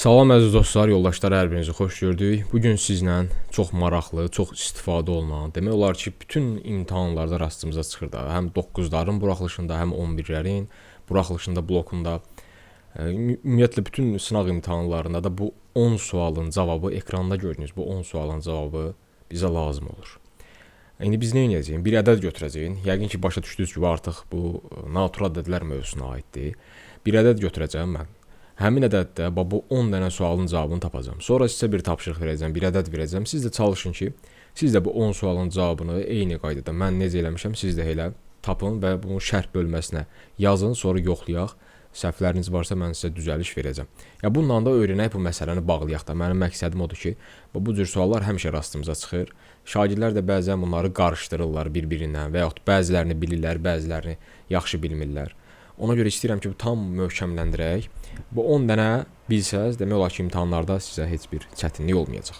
Salam əziz dostlar, yoldaşlar, hər birinizi xoş gördük. Bugün sizlə çox maraqlı, çox istifadə olunan, demək olar ki, bütün imtahanlarda rastımıza çıxır da. Həm 9-ların buraxılışında, həm 11-lərin buraxılışında, blokunda, ümumiyyətlə bütün sınaq imtahanlarında da bu 10 sualın cavabı, ekranda gördüyünüz bu 10 sualın cavabı bizə lazım olur. İndi biz nə edəcəyik? Bir ədəd götürəcəyik. Yəqin ki, başa düşdünüz ki, artıq bu natural ədədlər mövzusuna aiddir. Bir ədəd götürəcəm mən. Həmin ədəddə bu 10 dənə sualın cavabını tapacağam. Sonra sizə bir tapşırıq verəcəm, bir ədəd verəcəm. Siz də çalışın ki, siz də bu 10 sualın cavabını eyni qaydada mən necə eləmişəm, siz də elə tapın və bunu şərh bölməsinə yazın, sonra yoxlayaq. Səhvləriniz varsa mən sizə düzəliş verəcəm. Ya bununla da öyrənək, bu məsələni bağlayaq da. Mənim məqsədim odur ki, bu cür suallar həmişə rastımıza çıxır. Şagirdlər də bəzən bunları qarışdırırlar bir-birindən və yaxud bəzilərini bilirlər, bəzilərini yaxşı bilmirlər. Ona görə istəyirəm ki, bu tam möhkəmləndirək. Bu 10 dənə bilsəz, demək olar ki, imtahanlarda sizə heç bir çətinlik olmayacaq.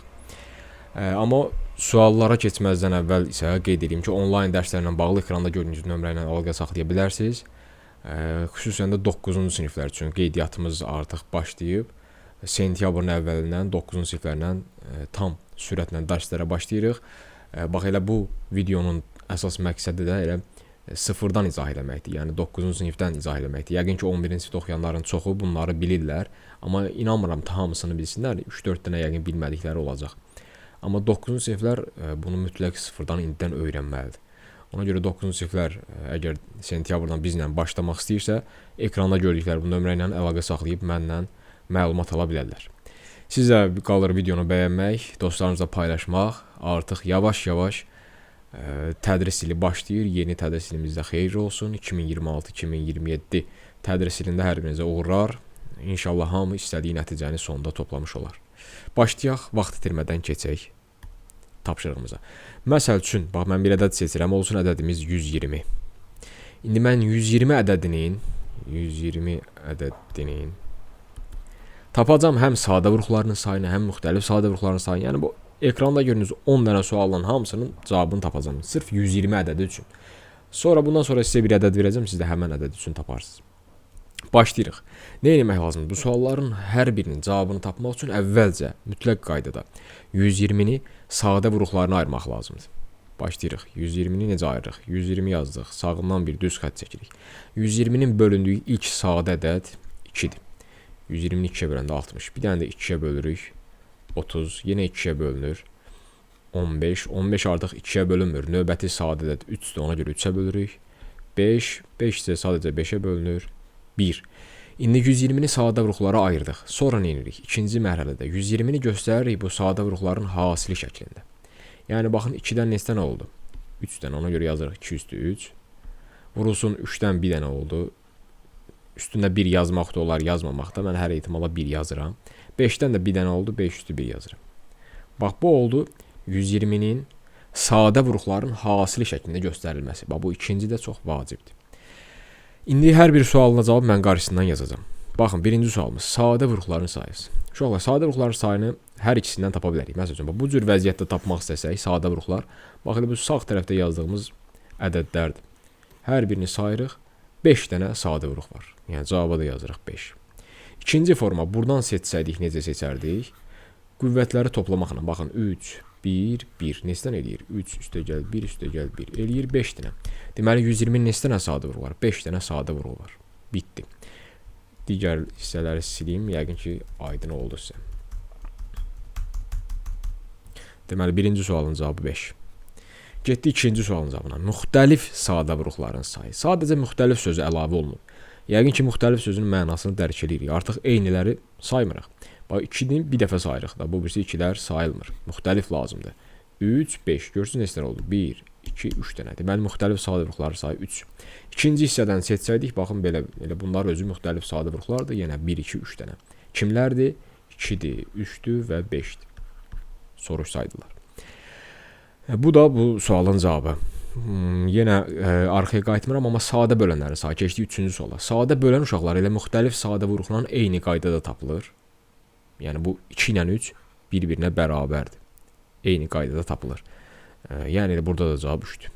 Amma suallara keçməzdən əvvəl isə qeyd edeyim ki, onlayn dərslərlə bağlı ekranda gördüyünüz nömrə ilə əlaqə saxlaya bilərsiniz. Xüsusən də 9-cu siniflər üçün qeydiyyatımız artıq başlayıb. Sentyabrın əvvəlindən 9-cu siniflərlə tam sürətlə dərslərə başlayırıq. Bax, elə bu videonun əsas məqsədi də elə sıfırdan izah eləməkdir. Yəni 9-cu sinifdən izah eləməkdir. Yəqin ki, 11-ci sinifdə oxuyanların çoxu bunları bilirlər, amma inanmıram hamısını bilsinlər. 3-4 dənə yəqin bilmədikləri olacaq. Amma 9-cu siniflər bunu mütləq sıfırdan indidən öyrənməlidir. Ona görə 9-cu siniflər əgər sentyabrdan bizlə başlamaq istəyirsə, ekranda gördükləri bu nömrə ilə əlaqə saxlayıb məndən məlumat ala bilərlər. Sizə qalır videonu bəyənmək, dostlarınızla paylaşmaq. Artıq yavaş-yavaş tədris ili başlayır. Yeni tədris ilimizdə xeyirli olsun. 2026-2027 tədris ilində hər birinizə uğurlar. İnşallah hamı istədiyi nəticəni sonunda toplamış olar. Başlayaq, vaxt itirmədən keçək tapşırığımıza. Məsəl üçün, bax, mən bir ədəd seçirəm, olsun ədədimiz 120. İndi mən 120 ədədinin tapacam həm sadə vurğularının sayını, həm müxtəlif sadə vurğuların sayını. Yəni bu ekranda gördüyünüz 10 dənə sualın hamısının cavabını tapacağım. Sırf 120 ədədi üçün. Bundan sonra sizə bir ədəd verəcəm, siz də həmən ədəd üçün taparsınız. Başlayırıq. Nə etmək lazımdır? Bu sualların hər birinin cavabını tapmaq üçün əvvəlcə mütləq qaydada 120-ni sadə vurğularına ayırmaq lazımdır. Başlayırıq. 120-ni necə ayırırıq? 120 yazdıq. Sağından bir düz xətt çəkirik. 120-nin bölündüyü ilk sadə ədəd 2-dir. 120-ni 2-yə böləndə 60. Bir dənə də 2-yə bölürük. 30, yenə 2-yə bölünür. 15, 15 artıq 2-yə bölünmür. Növbəti sadə ədəd 3-dür, ona görə 3-ə bölürük. 5, 5 isə sadəcə 5-ə bölünür. 1. İndi 120-ni sadə vurğulara ayırdıq. Sonra nə edirik? İkinci mərhələdə 120-ni göstəririk bu sadə vurğuların hasili şəklində. Yəni, baxın, 2-dən neçə dənə oldu? 3 dənə, ona görə yazırıq 2 üstü 3. Vurulsun 3-dən 1 dənə oldu. Üstündə 1 yazmaq da olar, yazmamaq da. Mən hər ehtimala 1 yazıram. 5-dən də 1 dənə oldu, 5 üstü 1 yazıram. Bax, bu oldu 120-nin sadə vurğuların hasili şəklində göstərilməsi. Bax, bu ikinci də çox vacibdir. İndi hər bir sualına cavab mən qarşısından yazacağam. Baxın, birinci sualımız sadə vurğuların sayısı. Uşaqlar, sadə vurğuların sayını hər ikisindən tapa bilərik. Məsələn, bu cür vəziyyətdə tapmaq istəsək, sadə vurğular, baxın, bu sağ tərəfdə yazdığımız ədədlərdir. Hər birini sayırıq, 5 dənə sadə vurğu var. Yəni, cavaba da yazırıq 5. İkinci forma, buradan seçsəydik, necə seçərdik? Qüvvətləri toplamaqla, baxın, 3, 1, 1, neçədən eləyir? 3 üstə gəl, 1 üstə gəl, 1, eləyir 5 dənə. Deməli, 120-nin neçə dənə sadə vurğu var? 5 dənə sadə vurğu var. Bitdi. Digər hissələri sileyim, yəqin ki, aydın oldu sizə. Deməli, birinci sualın cavabı 5. Getdi ikinci sualın cavabına. Müxtəlif sadə vurğuların sayı. Sadəcə müxtəlif sözü əlavə olunur. Yəqin ki, müxtəlif sözün mənasını dərk edirik. Artıq eyniləri saymırıq. Bax, 2-ni bir dəfə sayırıq da. Bu birisi 2-lər sayılmır. Müxtəlif lazımdır. 3, 5. Görsünüz neçə dənə oldu? 1, 2, 3 dənə. Deməli, müxtəlif sadə vurğuların sayı 3. İkinci hissədən seçsəydik, baxın, belə bunlar özü müxtəlif sadə vurğulardır. Yenə 1, 2, 3 dənə. Kimlərdir? 2-dir, 3-dür və 5-dir. Soruşsaydılar. Bu da bu sualın cavabı. Yenə arxaya qayıtmıram, amma sadə bölənlərin sayı. Keçdik 3-cü suala. Sadə bölən uşaqlar elə müxtəlif sadə vurğularla eyni qaydada tapılır. Yəni, bu 2 ilə 3 bir-birinə bərabərdir. Eyni qaydada tapılır. Yəni, burada da cavab 3-dür.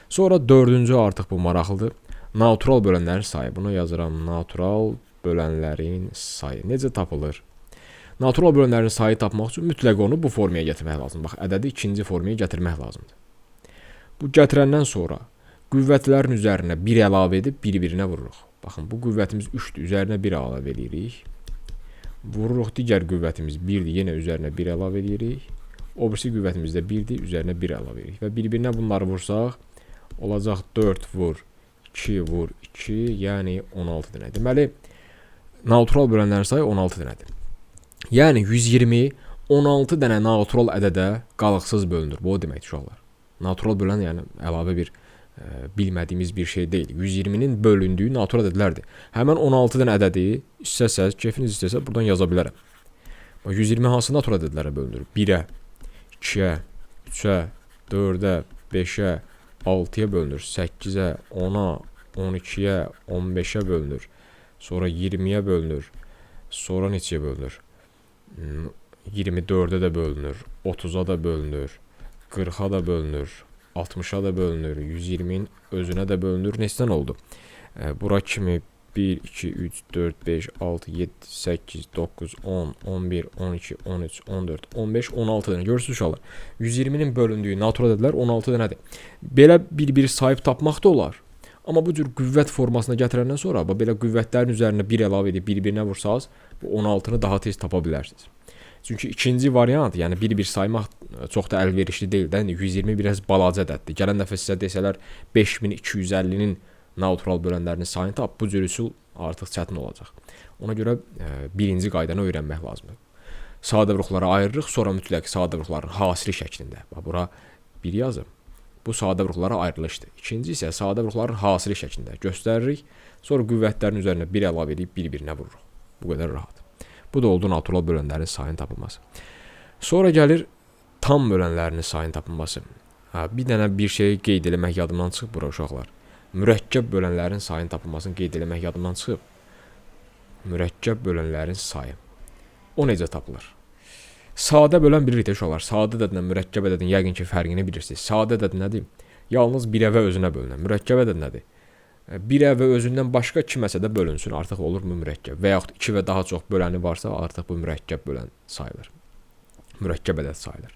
Sonra 4-cü artıq bu maraqlıdır. Natural bölənlərin sayı. Buna yazıram, natural bölənlərin sayı. Necə tapılır? Natural bölənlərin sayı tapmaq üçün mütləq onu bu formaya gətirmək lazımdır. Bax, ədədi ikinci formaya gətirmək lazımdır. Bu gətirəndən sonra qüvvətlərin üzərinə 1 əlavə edib bir-birinə vururuq. Baxın, bu qüvvətimiz 3-dür, üzərinə 1 əlavə edirik. Vururuq, digər qüvvətimiz 1-dir, yenə üzərinə 1 əlavə edirik. O birisi qüvvətimiz də 1-dir, üzərinə 1 əlavə edirik. Və bir-birinə bunları vursaq, olacaq 4 vur 2 vur 2, yəni 16 dənə. Deməli, natural bölənlərin sayı 16 dənədir. Yəni 120 16 dənə natural ədədə qalıqsız bölünür. Bu o deməkdir uşaqlar. Natural bölən yəni əlavə bir bilmədiyimiz bir şey deyil. 120-nin bölündüyü natural ədədlərdir. Həmin 16 dənə ədədi istəsəz, keyfiniz istəsə buradan yaza bilərəm. 120 hansı natural ədədlərə bölünür? 1-ə, 2-ə, 3-ə, 4-ə, 5-ə, 6-ya bölünür, 8-ə, 10-a, 12-yə, 15-ə bölünür. Sonra 20-yə bölünür. Sonra neçəyə bölünür? 24-ə də bölünür, 30-a da bölünür, 40-a da bölünür, 60-a da bölünür, 120-nin özünə də bölünür. Neçədən oldu? Bura kimi 1, 2, 3, 4, 5, 6, 7, 8, 9, 10, 11, 12, 13, 14, 15, 16 dənə. Görürsünüz uşaqlar. 120-nin bölündüyü natural ədədlər 16 dənədir. Belə bir sahib tapmaq da olar. Amma bu cür qüvvət formasına gətirəndən sonra belə qüvvətlərin üzərinə 1 əlavə edib bir-birinə vursanız, bu 16-nı daha tez tapa bilərsiniz. Çünki ikinci variant, yəni bir saymaq çox da əlverişli deyil də. 120 biraz balaca ədəddir. Gələn dəfə sizə desələr 5250-nin natural bölənlərinin sayını tap, bu cür üsul artıq çətin olacaq. Ona görə birinci qaydanı öyrənmək lazımdır. Sadə vuruqlara ayırırıq, sonra mütləq sadə vuruqların hasili şəklində. Bax, bura 1 yazım. Bu sadə vuruqlara ayrılışdır. İkinci isə sadə vuruqların hasili şəklində göstəririk. Sonra qüvvətlərin üzərinə 1 əlavə edib bir-birinə vururuq. Bu qədər rahat. Bu da oldu natural bölənlərin sayının tapılması. Sonra gəlir tam bölənlərinin sayının tapılması. Bir dənə bir şey qeyd eləmək yadımdan çıxıb bura uşaqlar. Mürəkkəb bölənlərin sayının tapılmasını qeyd eləmək yadımdan çıxıb. Mürəkkəb bölənlərin sayı. O necə tapılır? Sadə bölən bilirik uşaqlar. Sadə ədədlə mürəkkəb ədədin yəqin ki fərqini bilirsiniz. Sadə ədəd nədir? Yalnız 1-ə və özünə bölünən. Mürəkkəb ədəd nədir? 1-ə və özündən başqa kiməsə də bölünsün, artıq olur mu mürəkkəb? Və yaxud 2 və daha çox böləni varsa, artıq bu mürəkkəb bölən sayılır. Mürəkkəb ədəd sayılır.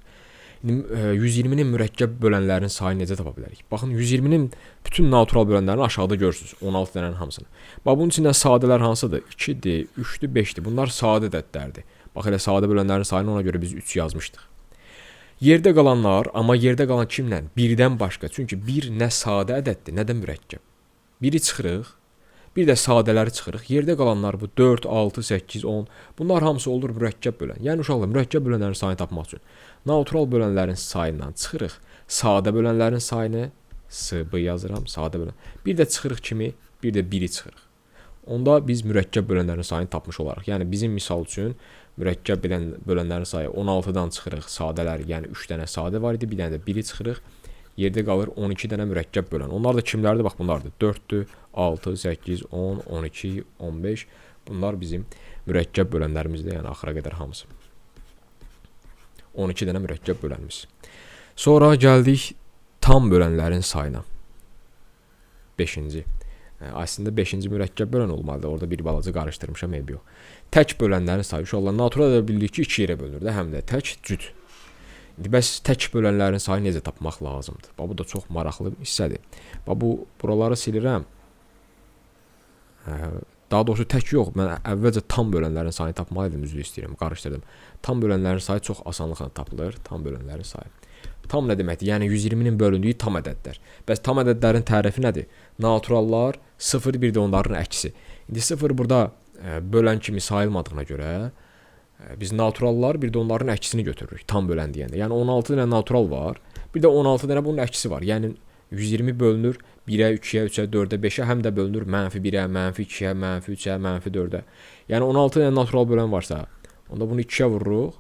120-nin mürəkkəb bölənlərin sayını necə tapa bilərik? Baxın, 120-nin bütün natural bölənlərini aşağıda görürsünüz, 16 dənənin hamısını. Bax, bunun içindən sadələr hansıdır? 2-dir, 3-dür, 5-dir. Bunlar sadə ədədlərdir. Bax, elə sadə bölənlərin sayını ona görə biz 3 yazmışdıq. Yerdə qalanlar, amma yerdə qalan kimlə? 1-dən başqa. Çünki 1 nə sadə ədəddir, nə də mürəkkəb. 1-i çıxırıq, bir də sadələri çıxırıq. Yerdə qalanlar bu 4, 6, 8, 10. Bunlar hamısı olur mürəkkəb bölən. Yəni uşaqlar, mürəkkəb bölənlərin sayını tapmaq üçün natural bölənlərin sayından çıxırıq. Sadə bölənlərin sayını SB yazıram, sadə bölən. Bir də çıxırıq kimi, bir də 1-i çıxırıq. Onda biz mürəkkəb bölənlərin sayını tapmış olarıq. Yəni bizim misal üçün mürəkkəb bölənlərin sayı 16-dan çıxırıq. Sadələr, yəni 3 dənə sadə var idi, bir dənə də 1-i çıxırıq. Yerdə qalır 12 dənə mürəkkəb bölən. Onlar da kimlərdir? Bax, bunlardır. 4-dür, 6, 8, 10, 12, 15. Bunlar bizim mürəkkəb bölənlərimizdir, yəni axıra qədər hamısı. 12 dənə mürəkkəb bölənimiz. Sonra gəldik tam bölənlərin sayına. 5-ci. Aslında 5-ci mürəkkəb bölən olmalıdır. Orada bir balaca qarışdırmışam, eybi yox. Tək bölənlərin sayı. Uşaqlar, natural ədəd bildik ki, 2 yerə bölünür də, həm də tək, cüt. İndi bəs tək bölənlərin sayını necə tapmaq lazımdır? Bax, bu da çox maraqlı hissədir. Bax, buraları silirəm. Daha doğrusu tək yox, mən əvvəlcə tam bölənlərin sayını tapmalı idim, üzr istəyirəm, qarışdırdım. Tam bölənlərin sayı çox asanlıqla tapılır, tam bölənlərin sayı. Tam nə deməkdir? Yəni 120-nin bölündüyü tam ədədlər. Bəs tam ədədlərin tərifi nədir? Naturallar 0, bir də onların əksi. İndi 0 burada bölən kimi sayılmadığına görə biz naturallar, bir də onların əksini götürürük tam bölən deyəndə. Yəni 16 dənə natural var, bir də 16 dənə bunun əksi var. Yəni 120 bölünür 1-ə, 2-yə, 3-ə, 4-ə, 5-ə, həm də bölünür -1-ə, -2-ə, -3-ə, -4-ə. Yəni 16 dənə natural bölən varsa, onda bunu 2-yə vururuq.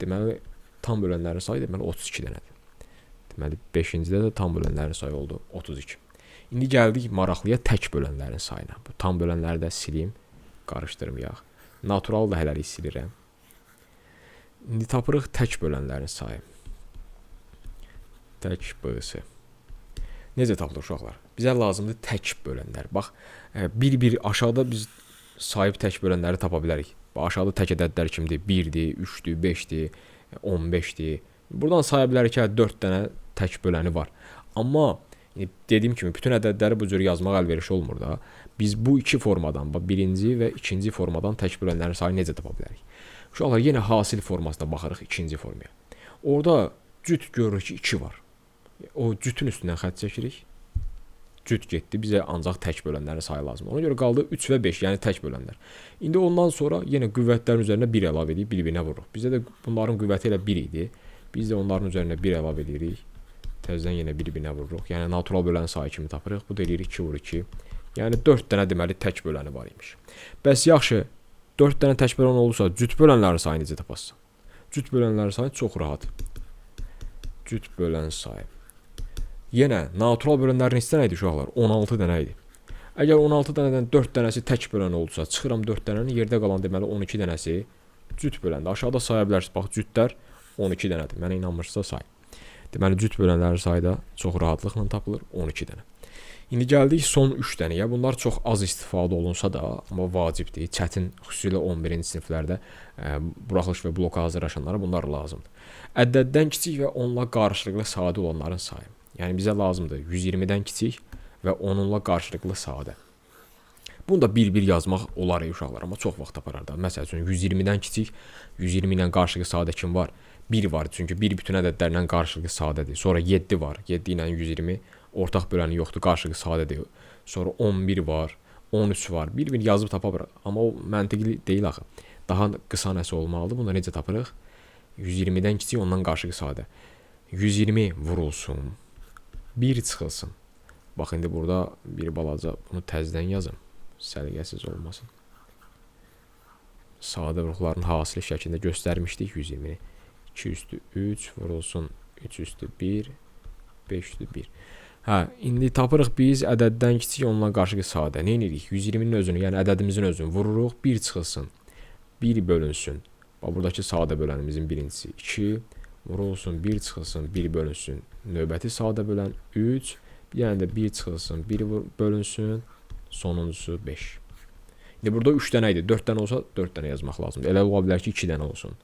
Deməli, tam bölənlərin sayı deməli 32 dənədir. Deməli, 5-cidə də tam bölənlərin sayı oldu 32. İndi gəldik maraqlıya tək bölənlərin sayına. Bu tam bölənləri də silim, qarışdırmayaq. Natural da hələlik silirəm. İndi tapırıq tək bölənlərin sayı. Tək B-si. Necə tapılır uşaqlar? Bizə lazımdır tək bölənlər. Bax, bir aşağıda biz sahib tək bölənləri tapa bilərik. Aşağıda tək ədədlər kimdir? 1-dir, 3-dür, 5-dir, 15-dir. Buradan saya bilərik ki, 4 dənə tək böləni var. Amma dediyim kimi bütün ədədləri bu cür yazmaq əlverişli olmur da. Biz bu iki formadan, birinci və ikinci formadan tək bölənlərin sayını necə tapa bilərik? Uşaqlar yenə hasil formasına baxırıq ikinci formaya. Orada cüt görürük ki 2 var. O cütün üstündən xətt çəkirik. Cüt getdi, bizə ancaq tək bölənlərin sayı lazımdır. Ona görə qaldı 3 və 5, yəni tək bölənlər. İndi ondan sonra yenə qüvvətlərin üzərinə 1 əlavə edib bir-birinə vururuq. Bizdə də bunların qüvvəti elə 1 idi. Biz də onların üzərinə 1 əlavə edirik. Təzədən yenə bir-birinə vururuq. Yəni natural bölən sayı kimi tapırıq. Bu da eləyir 2 vur 2. Yəni 4 dənə deməli tək böləni var imiş. Bəs yaxşı, 4 dənə tək bölən olursa cüt bölənlərin sayını necə tapasan? Cüt bölənlərin sayı çox rahat. Cüt bölən sayı. Yenə natural bölənlərin neçə dənə idi uşaqlar? 16 dənə idi. Əgər 16 dənədən 4 dənəsi tək bölən olursa, çıxıram 4 dənənin, yerdə qalan deməli 12 dənəsi cüt böləndir. Aşağıda saya bilərsiniz. Bax, cütlər 12 dənədir. Mənə inanmırsınızsa say. Deməli, cüt bölənlərin sayı da çox rahatlıqla tapılır, 12 dənə. İndi gəldik son 3 dənəyə. Bunlar çox az istifadə olunsa da, amma vacibdir. Çətin, xüsusilə 11-ci siniflərdə buraxılış və bloka hazırlaşanlara bunlar lazımdır. Ədəddən kiçik və onunla qarşılıqlı sadə olanların sayı. Yəni bizə lazımdır 120-dən kiçik və onunla qarşılıqlı sadə. Bunu da bir-bir yazmaq olar uşaqlar, amma çox vaxt aparar da. Məsəl üçün 120-dən kiçik, 120 ilə qarşılıqlı sadə kim var? 1 var, çünki 1 bütün ədədlərlə qarşılıqlı sadədir. Sonra 7 var, 7 ilə 120 ortaq böləni yoxdur, qarşılıqlı sadədir. Sonra 11 var, 13 var. Bir-bir yazıb tapa bilərik. Amma o məntiqli deyil axı. Daha qısa nəsə olmalıdır. Bunu da necə tapırıq? 120-dən kiçik, ondan qarşılıqlı sadə. 120 vurulsun, 1 çıxılsın. Bax, indi burada bir balaca bunu təzədən yazım. Səliqəsiz olmasın. Sadə vuruqların hasili şəklində göstərmişdik 120-ni. 2 üstü 3 vurulsun, 3 üstü 1, 5 üstü 1. Hə, indi tapırıq biz ədəddən kiçik, onunla qarşılıqlı sadə. Nə edirik? 120-nin özünü, yəni ədədimizin özünü vururuq, 1 çıxılsın, 1 bölünsün. Bax, buradakı sadə bölənimizin birincisi 2, vurulsun, 1 çıxılsın, 1 bölünsün. Növbəti sadə bölən 3, bir dənə də 1 çıxılsın, 1 bölünsün, sonuncusu 5. İndi burada 3 dənə idi, 4 dənə olsa 4 dənə yazmaq lazımdır. Elə ola bilər ki 2 dənə olsun.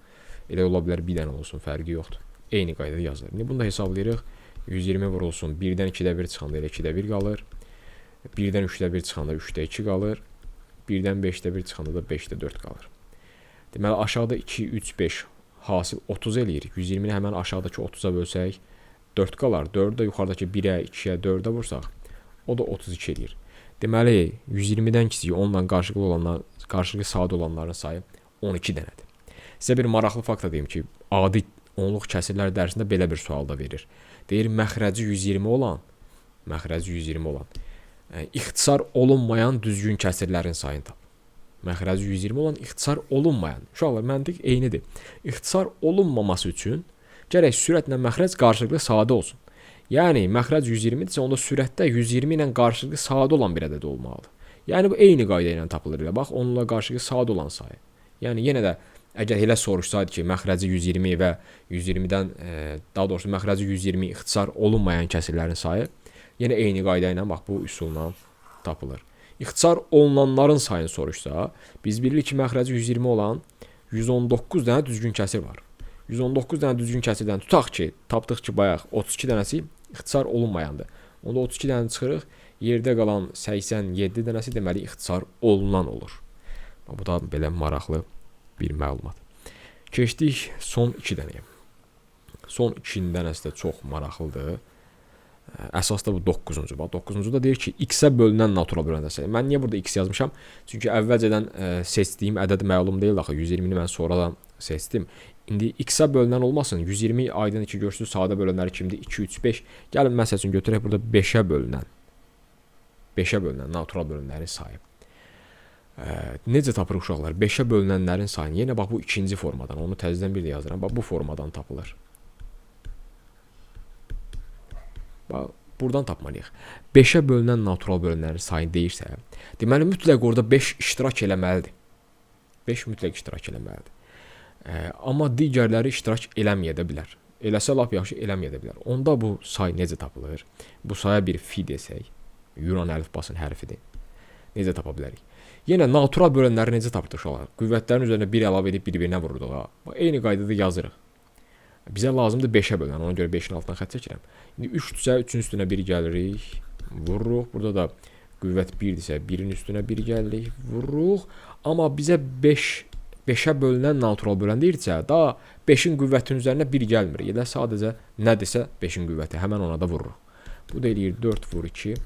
Elə ola bilər 1 dənə olsun, fərqi yoxdur. Eyni qaydada yazılır. İndi bunu da hesablayırıq. 120 vurulsun, 1-dən 2-də 1 çıxanda elə 2-də 1 qalır. 1-dən 3-də 1 çıxanda 3-də 2 qalır. 1-dən 5-də 1 çıxanda da 5-də 4 qalır. Deməli, aşağıda 2, 3, 5 hasil 30 eləyir. 120-ni həmən aşağıdakı 30-a bölsək 4 qalar. 4-ü də yuxarıdakı 1-ə, 2-yə, 4-ə vursaq o da 32 eləyir. Deməli, 120-dən kiçik, onunla qarşılıqlı sadə olanların sayı 12 dənədir. Sizə bir maraqlı fakta deyim ki, adi onluq kəsirlər dərsində belə bir sual da verir. Deyir, məxrəci 120 olan, ixtisar olunmayan düzgün kəsirlərin sayını tap. Məxrəci 120 olan, ixtisar olunmayan. Uşaqlar, məntiq eynidir. İxtisar olunmaması üçün gərək sürətlə məxrəc qarşılıqlı sadə olsun. Yəni, məxrəc 120-dirsə, onda sürətdə 120 ilə qarşılıqlı sadə olan bir ədəd olmalıdır. Yəni, bu eyni qayda ilə tapılır. Bax, onunla qarşılıqlı sadə olan sayı. Yəni, yenə də əgər elə soruşsaydı ki, məxrəci 120 və 120-dən, daha doğrusu məxrəci 120 ixtisar olunmayan kəsirlərin sayı, yenə eyni qayda ilə, bax, bu üsulla tapılır. İxtisar olunanların sayını soruşsa, biz bilirik ki, məxrəci 120 olan 119 dənə düzgün kəsir var. 119 dənə düzgün kəsirdən tutaq ki, tapdıq ki, bayaq 32 dənəsi ixtisar olunmayandır. Onda 32 dənə çıxırıq, yerdə qalan 87 dənəsi deməli ixtisar olunan olur. Bu da belə maraqlı bir məlumat. Keçdik son 2 dənəyə. Son 2 dənəsi də çox maraqlıdır. Əsas da bu 9-cu. Bax, 9-cu da deyir ki, x-ə bölünən natural bölənlər sayı. Mən niyə burada x yazmışam? Çünki əvvəlcədən seçdiyim ədəd məlum deyil axı. 120-ni mən sonradan seçdim. İndi x-ə bölünən olmasın. 120 aydın ki, görsünüz, sadə bölənləri kimdir? 2, 3, 5. Gəlin, məsəl üçün götürək burada 5-ə bölünən natural bölənlərin sayı. Necə tapırıq uşaqlar? 5-ə bölünənlərin sayını. Yenə bax, bu ikinci formadan. Onu təzədən bir də yazıram. Bax, bu formadan tapılır. Bax, buradan tapmalıyıq. 5-ə bölünən natural bölünənlərin sayını deyirsə, deməli, mütləq orada 5 iştirak eləməlidir. 5 mütləq iştirak eləməlidir. Amma digərləri iştirak eləməyə də bilər. Eləsə lap yaxşı, eləməyə də bilər. Onda bu say necə tapılır? Bu saya bir fi desək, Yunan əlifbasının hərfidir. Necə tapa bilərik? Yenə natural bölənləri necə tapdıq uşaqlar? Qüvvətlərin üzərinə 1 əlavə edib bir-birinə vururduq ha. Eyni qaydada yazırıq. Bizə lazımdır 5-ə bölən. Ona görə 5-in altından xətt çəkirəm. İndi 3-dürsə 3-ün üstünə 1 gəlirik, vururuq. Burada da qüvvət 1-dirsə 1-in üstünə 1 gəlirik, vururuq. Amma bizə 5-ə bölünən natural bölən deyirsə, daha 5-in qüvvətinin üzərinə 1 gəlmir. Elə sadəcə nədirsə 5-in qüvvəti, həmən ona da vururuq. Bu da eləyir 4 vur 2,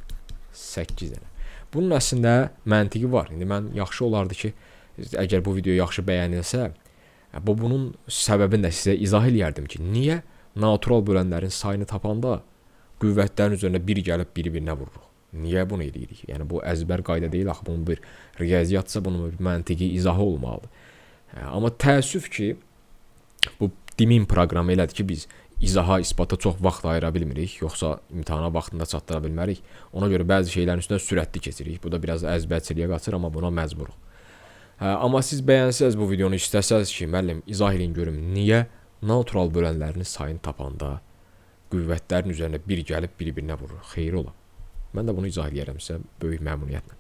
8 dənə. Bunun əslində məntiqi var. İndi mən yaxşı olardı ki, əgər bu video yaxşı bəyənilsə, bunun səbəbini də sizə izah eləyərdim ki, niyə natural bölənlərin sayını tapanda qüvvətlərin üzərinə 1 gəlib bir-birinə vururuq? Niyə bunu edirik? Yəni bu əzbər qayda deyil, axı bunun bir riyaziyyatsa bunun bir məntiqi izahı olmalıdır. Amma təəssüf ki, bu dimin proqramı elədir ki, biz izaha, isbata çox vaxt ayıra bilmirik, yoxsa imtahana vaxtında çatdıra bilmərik. Ona görə bəzi şeylərin üstündən sürətli keçirik. Bu da biraz əzbərçiliyə qaçır, amma buna məcburuq. Amma siz bəyənsəz bu videonu, istəsəz ki, müəllim izah edin görüm, niyə natural bölənlərin sayını tapanda qüvvətlərin üzərinə 1 gəlib bir-birinə vurur? Xeyir ola. Mən də bunu izah edərəm sizə böyük məmnuniyyətlə.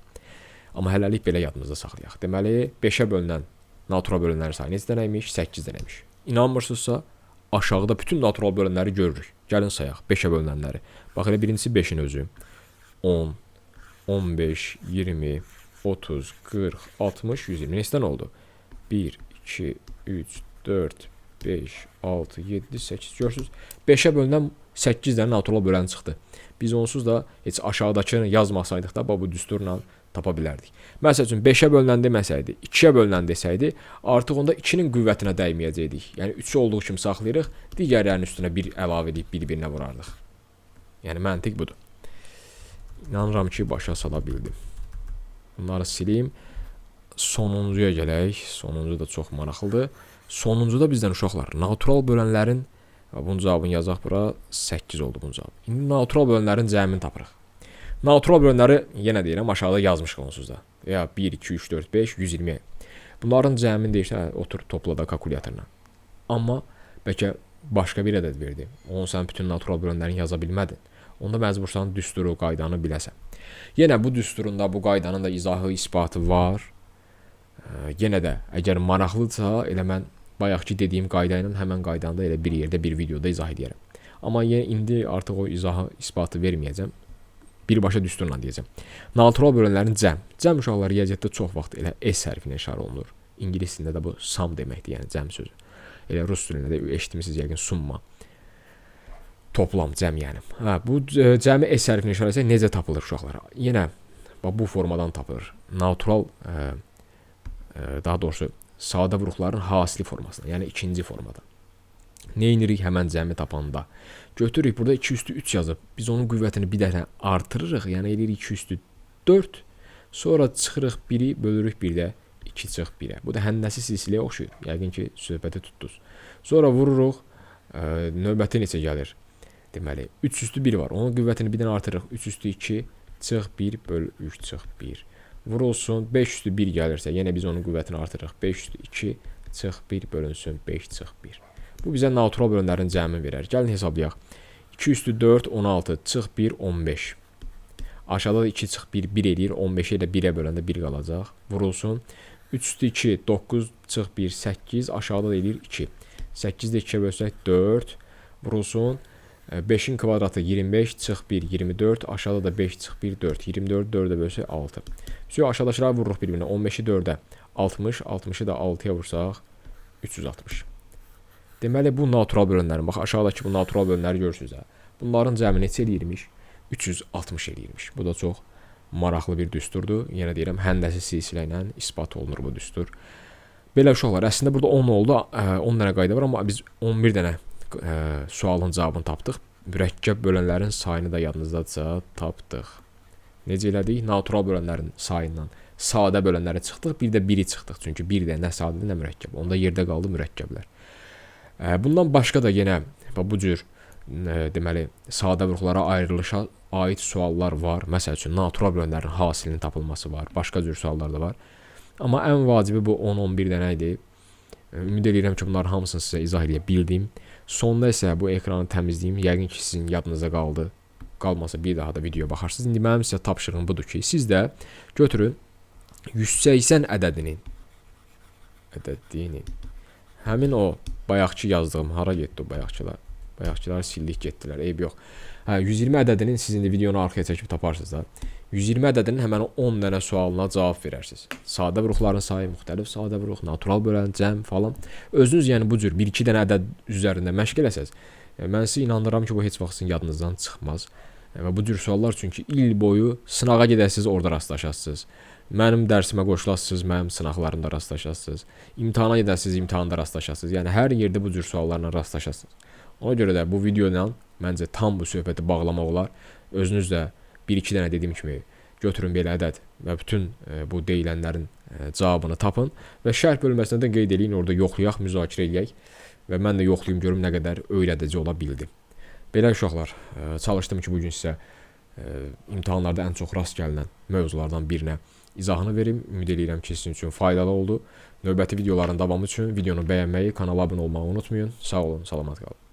Amma hələlik belə yadınızda saxlayaq. Deməli, 5-ə bölünən natural bölənlərin sayı neçə dənəymiş? 8 dənəymiş. İnanmırsınızsa, aşağıda bütün natural bölənləri görürük. Gəlin sayaq 5-ə bölünənləri. Bax elə birincisi 5-in özü. 10, 15, 20, 30, 40, 60, 120. Neçə dənə oldu? 1, 2, 3, 4, 5, 6, 7, 8. Görürsünüz? 5-ə bölünən 8 dənə natural bölən çıxdı. Biz onsuz da heç aşağıdakını yazmasaydıq da bu düsturla tapa bilərdik. Məsəl üçün 5-ə bölünən deməsəydi, 2-ə bölünən desəydi, artıq onda 2-nin qüvvətinə dəyməyəcəkdik. Yəni 3 olduğu kimi saxlayırıq, digərlərinin üstünə 1 əlavə edib bir-birinə vurardıq. Yəni məntiq budur. İnanıram ki, başa sala bildim. Bunları silim. Sonuncuya gələk. Sonuncu da çox maraqlıdır. Sonuncuda bizdən uşaqlar natural bölənlərin, bunun cavabını yazaq bura, 8 oldu bunun cavabı. İndi natural bölənlərin cəmini tapırıq. Natural bölənləri yenə deyirəm, aşağıda yazmışıq onsuz da. Ya 1, 2, 3, 4, 5, 120. Bunların cəmini deyirsə, otur topla da kalkulyatorla. Amma bəlkə başqa bir ədəd verdi. Onu sən bütün natural bölənlərini yaza bilmədin. Onda məcbursan düsturu, qaydanı biləsən. Yenə bu düsturunda, bu qaydanın da izahı, isbatı var. Yenə də əgər maraqlıdsa, elə mən bayaqki dediyim qayda ilə həmən qaydanı da elə bir yerdə, bir videoda izah edərəm. Amma indi artıq o izahı, isbatı verməyəcəm. Birbaşa düsturla deyəcəm. Natural bölənlərin cəm. Cəm uşaqlar riyaziyyatda çox vaxt elə S hərfi ilə işarə olunur. İngilis dilində də bu sum deməkdir, yəni cəm sözü. Elə rus dilində də eşitmisiniz yəqin summa. Toplam, cəm yəni. Bu cəmi S hərfi ilə işarə etsək necə tapılır uşaqlar? Yenə bu formadan tapılır. Natural, daha doğrusu sadə vuruqların hasili formasında, yəni ikinci formada. Neyinirik həmən cəmi tapanda? Götürürük, burada 2 üstü 3 yazıb. Biz onun qüvvətini bir dəfə artırırıq, yəni eləyirik 2 üstü 4. Sonra çıxırıq 1-i, bölürük 1-də 2 çıx 1-ə. Bu da həndəsi silsiləyə oxşuyur. Yəqin ki, söhbəti tutdunuz. Sonra vururuq, növbəti neçə gəlir? Deməli, 3 üstü 1 var. Onun qüvvətini bir dənə artırırıq. 3 üstü 2 çıx 1 böl 3 çıx 1. Vurulsun, 5 üstü 1 gəlirsə, yenə biz onun qüvvətini artırırıq. 5 üstü 2 çıx 1 bölünsün 5 çıx 1. Bu bizə natural bölənlərin cəmini verər. Gəlin hesablayaq. 2 üstü 4, 16, çıx 1, 15. Aşağıda da 2 çıx 1, 1 eləyir. 15-i ilə 1-ə böləndə 1 qalacaq. Vurulsun. 3 üstü 2, 9, çıx 1, 8. Aşağıda da eləyir 2. 8-də 2-yə bölsək 4. Vurulsun. 5-in kvadratı 25, çıx 1, 24. Aşağıda da 5, çıx 1, 4. 24, 4-ə bölsək 6. Aşağıdakıları vururuq bir-birinə. 15-i 4-ə 60, 60-ı da 6-ya vursaq 360. Deməli, bu natural bölənlərin, bax aşağıdakı bu natural bölənləri görürsünüz. Bunların cəmi neçə eləyirmiş? 360 eləyirmiş. Bu da çox maraqlı bir düsturdur. Yenə deyirəm, həndəsi silsilə ilə isbat olunur bu düstur. Belə uşaqlar, əslində burada 10 oldu, 10 dənə qayda var, amma biz 11 dənə sualın cavabını tapdıq. Mürəkkəb bölənlərin sayını da yadınızdadırsa tapdıq. Necə elədik? Natural bölənlərin sayından sadə bölənləri çıxdıq, bir də 1-i çıxdıq. Çünki 1 də nə sadə, nə mürəkkəb. Onda yerdə qaldı mürəkkəblər. Bundan başqa da yenə bu cür deməli sadə vuruqlara ayrılışa aid suallar var. Məsəl üçün natural bölənlərin hasilinin tapılması var. Başqa cür suallar da var. Amma ən vacibi bu 10-11 dənə idi. Ümid edirəm ki, bunların hamısını sizə izah edə bildim. Sonda isə bu ekranı təmizləyim. Yəqin ki, sizin yadınıza qaldı. Qalmasa bir daha da videoya baxarsınız. İndi mənim sizə tapşırığım budur ki, siz də götürün 180 ədədinin həmin o bayaqçı yazdığım hara getdi o bayaqçılar? Bayaqçıları sildik getdilər. Eyb yox. 120 ədədinin siz indi videonu arxaya çəkib taparsınız da. 120 ədədinin həmin 10 dənə sualına cavab verərsiniz. Sadə vuruşların sayı, müxtəlif sadə vuruş, natural bölən, cəm falan. Özünüz yəni bu cür 1-2 dənə ədəd üzərində məşq eləsəz, mən sizi inandırıram ki, bu heç vaxt sizin yadınızdan çıxmaz. Və bu cür suallar çünki il boyu sınağa gedəsiniz, orada rastlaşasınız. Mənim dərsimə qoşulasınız, mənim sınaqlarımda rastlaşasınız. İmtahana gedəsiniz, imtahanda rastlaşasınız. Yəni hər yerdə bu cür suallarla rastlaşasınız. Ona görə də bu videoyla məncə tam bu söhbəti bağlamaq olar. Özünüz də 1-2 dənə dediyim kimi götürün belə ədəd və bütün bu deyilənlərin cavabını tapın və şərh bölməsində də qeyd eləyin, orada yoxlayaq, müzakirə eləyək və mən də yoxlayım görüm nə qədər öyrədici ola bildim. Belə uşaqlar, çalışdım ki, bugün sizə imtahanlarda ən çox rast gəlinən mövzulardan birinə izahını verim. Ümid edirəm ki, sizin üçün faydalı oldu. Növbəti videoların davamı üçün videonu bəyənməyi, kanala abunə olmağı unutmayın. Sağ olun, salamat qalın.